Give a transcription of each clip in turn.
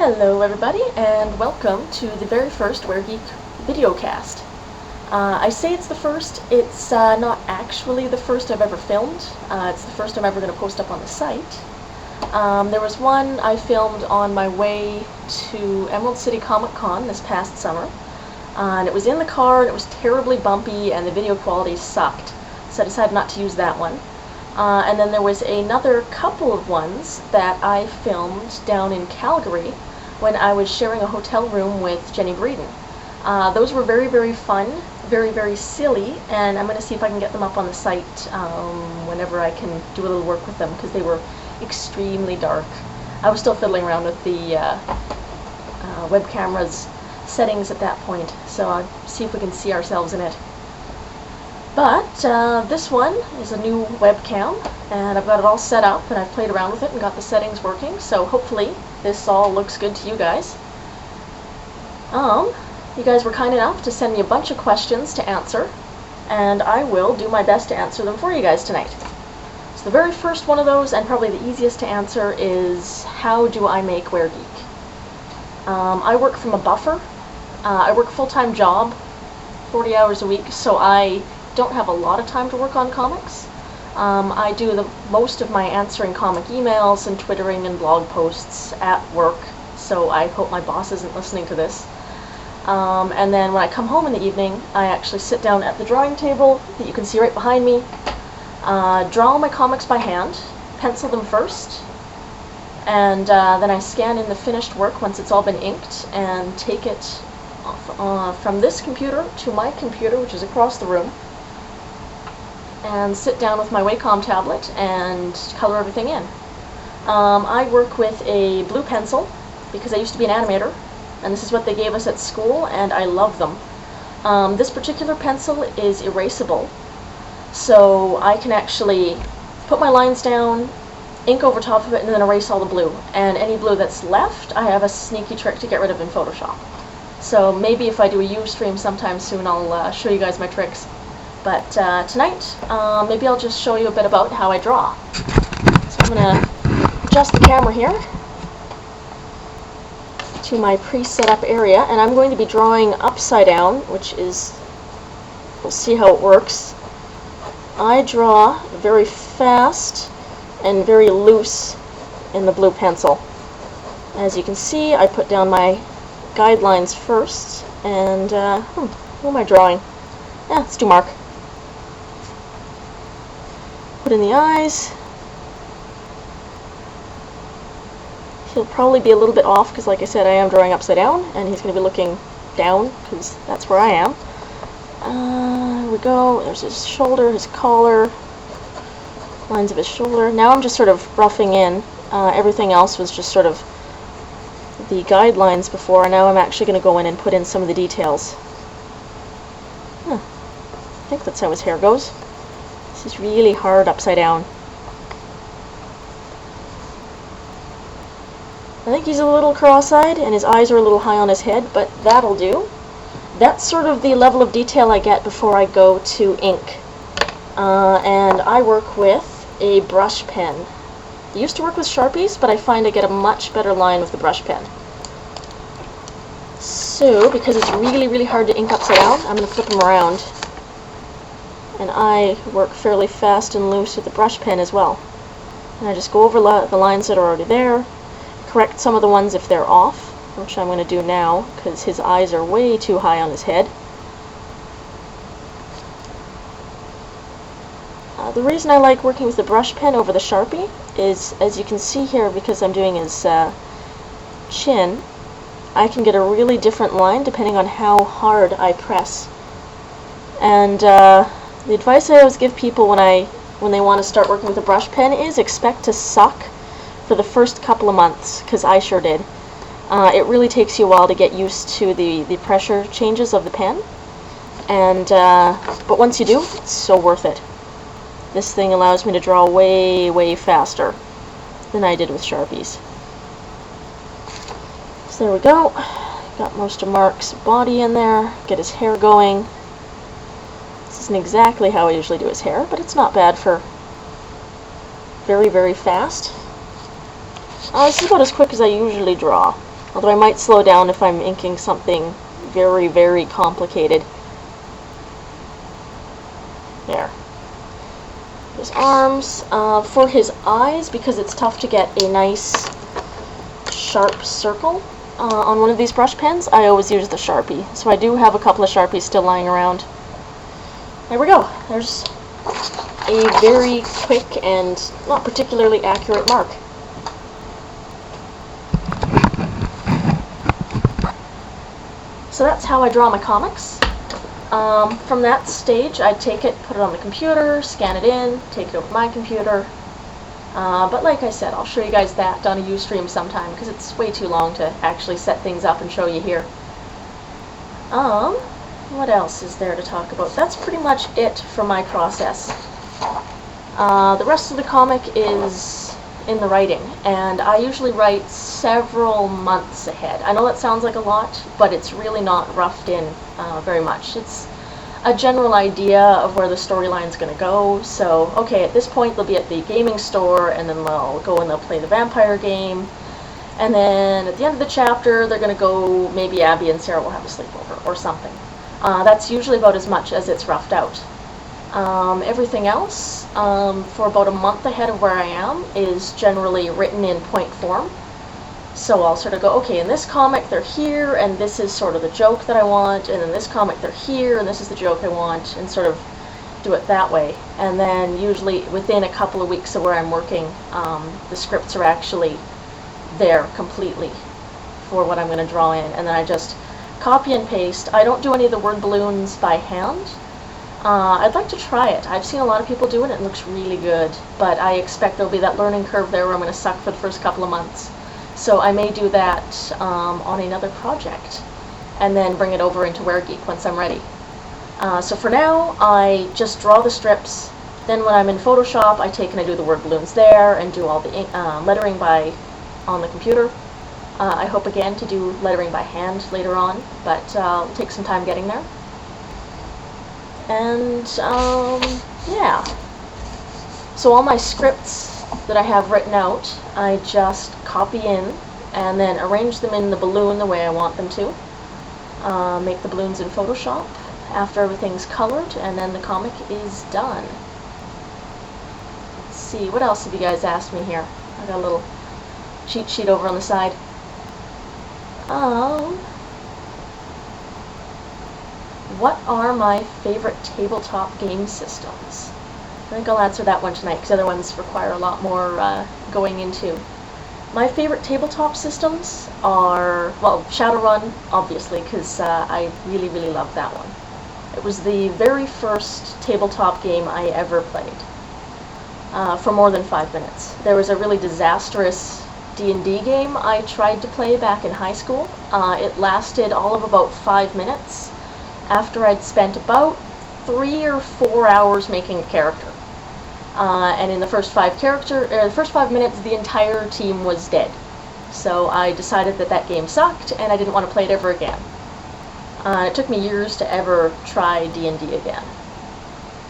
Hello everybody, and welcome to the very first Weregeek videocast. I say it's the first, it's not actually the first I've ever filmed. It's the first I'm ever going to post up on the site. There was one I filmed on my way to Emerald City Comic Con this past summer. And it was in the car, and it was terribly bumpy, and the video quality sucked. So I decided not to use that one. And then there was another couple of ones that I filmed down in Calgary when I was sharing a hotel room with Jenny Breeden. Those were very, very fun, very, very silly, and I'm going to see if I can get them up on the site whenever I can do a little work with them, because they were extremely dark. I was still fiddling around with the web camera's settings at that point, so I'll see if we can see ourselves in it. But this one is a new webcam, and I've got it all set up, and I've played around with it and got the settings working, so hopefully this all looks good to you guys. You guys were kind enough to send me a bunch of questions to answer, and I will do my best to answer them for you guys tonight. So the very first one of those, and probably the easiest to answer, is how do I make Weregeek? I work from a buffer. I work a full-time job, 40 hours a week, so I don't have a lot of time to work on comics. I do the most of my answering comic emails and twittering and blog posts at work, so I hope my boss isn't listening to this. And then when I come home in the evening, I actually sit down at the drawing table that you can see right behind me, draw my comics by hand, pencil them first, and then I scan in the finished work once it's all been inked and take it from this computer to my computer, which is across the room, and sit down with my Wacom tablet and color everything in. I work with a blue pencil because I used to be an animator, and this is what they gave us at school, and I love them. This particular pencil is erasable, so I can actually put my lines down, ink over top of it, and then erase all the blue. And any blue that's left, I have a sneaky trick to get rid of in Photoshop. So maybe if I do a Ustream sometime soon, I'll show you guys my tricks. But tonight, maybe I'll just show you a bit about how I draw. So I'm going to adjust the camera here to my pre-set up area, and I'm going to be drawing upside down, which is, we'll see how it works. I draw very fast and very loose in the blue pencil. As you can see, I put down my guidelines first, and who am I drawing? Let's do Mark. Put in the eyes. He'll probably be a little bit off because, like I said, I am drawing upside down, and he's going to be looking down because that's where I am. There we go. There's his shoulder, his collar, lines of his shoulder. Now I'm just sort of roughing in. Everything else was just sort of the guidelines before, and now I'm actually going to go in and put in some of the details. I think that's how his hair goes. This is really hard upside down. I think he's a little cross-eyed, and his eyes are a little high on his head, but that'll do. That's sort of the level of detail I get before I go to ink. And I work with a brush pen. I used to work with Sharpies, but I find I get a much better line with the brush pen. So, because it's really, really hard to ink upside down, I'm going to flip them around. And I work fairly fast and loose with the brush pen as well. And I just go over the lines that are already there, correct some of the ones if they're off, which I'm going to do now, because his eyes are way too high on his head. The reason I like working with the brush pen over the Sharpie is, as you can see here, because I'm doing his chin, I can get a really different line depending on how hard I press. And the advice I always give people when they want to start working with a brush pen is expect to suck for the first couple of months, because I sure did. It really takes you a while to get used to the pressure changes of the pen, and but once you do, it's so worth it. This thing allows me to draw way, way faster than I did with Sharpies. So there we go. Got most of Mark's body in there. Get his hair going. This isn't exactly how I usually do his hair, but it's not bad for very, very fast. This is about as quick as I usually draw. Although I might slow down if I'm inking something very, very complicated. There. His arms. For his eyes, because it's tough to get a nice sharp circle on one of these brush pens, I always use the Sharpie. So I do have a couple of Sharpies still lying around. There we go. There's a very quick and not particularly accurate mark. So that's how I draw my comics. From that stage, I take it, put it on the computer, scan it in, take it over to my computer. But like I said, I'll show you guys that on a Ustream sometime, because it's way too long to actually set things up and show you here. What else is there to talk about? That's pretty much it for my process. The rest of the comic is in the writing, and I usually write several months ahead. I know that sounds like a lot, but it's really not roughed in very much. It's a general idea of where the storyline's going to go. So, okay, at this point they'll be at the gaming store, and then they'll go and they'll play the vampire game. And then at the end of the chapter, they're going to go, maybe Abby and Sarah will have a sleepover or something. That's usually about as much as it's roughed out. Everything else, for about a month ahead of where I am, is generally written in point form. So I'll sort of go, okay, in this comic they're here, and this is sort of the joke that I want, and in this comic they're here, and this is the joke I want, and sort of do it that way. And then usually within a couple of weeks of where I'm working, the scripts are actually there completely for what I'm going to draw in, and then I just copy and paste. I don't do any of the word balloons by hand. I'd like to try it. I've seen a lot of people do it, and it looks really good, but I expect there'll be that learning curve there where I'm going to suck for the first couple of months. So I may do that on another project, and then bring it over into Weregeek once I'm ready. So for now, I just draw the strips. Then when I'm in Photoshop, I take and I do the word balloons there, and do all the lettering on the computer. I hope again to do lettering by hand later on, but it'll take some time getting there. And yeah. So all my scripts that I have written out, I just copy in and then arrange them in the balloon the way I want them to. Make the balloons in Photoshop after everything's colored, and then the comic is done. Let's see, what else have you guys asked me here? I got a little cheat sheet over on the side. What are my favorite tabletop game systems? I think I'll answer that one tonight, because other ones require a lot more going into. My favorite tabletop systems are, well, Shadowrun, obviously, because I really, really love that one. It was the very first tabletop game I ever played for more than 5 minutes. There was a really disastrous D&D game I tried to play back in high school. It lasted all of about 5 minutes after I'd spent about 3 or 4 hours making a character. And in the first 5 minutes, the entire team was dead. So I decided that that game sucked, and I didn't want to play it ever again. It took me years to ever try D&D again.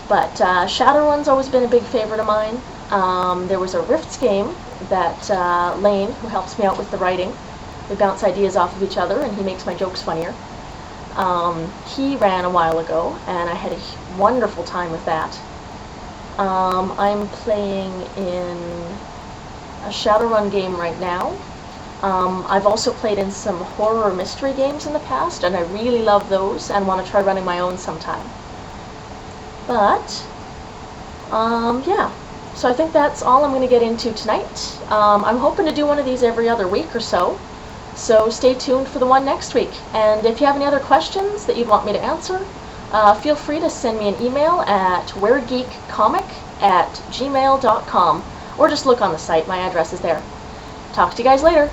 But Shadowrun's always been a big favorite of mine. There was a Rifts game that Lane, who helps me out with the writing, we bounce ideas off of each other, and he makes my jokes funnier. He ran a while ago, and I had a wonderful time with that. I'm playing in a Shadowrun game right now. I've also played in some horror mystery games in the past, and I really love those and want to try running my own sometime. But, yeah. So I think that's all I'm going to get into tonight. I'm hoping to do one of these every other week or so. So stay tuned for the one next week. And if you have any other questions that you'd want me to answer, feel free to send me an email at weregeekcomic@gmail.com, or just look on the site. My address is there. Talk to you guys later.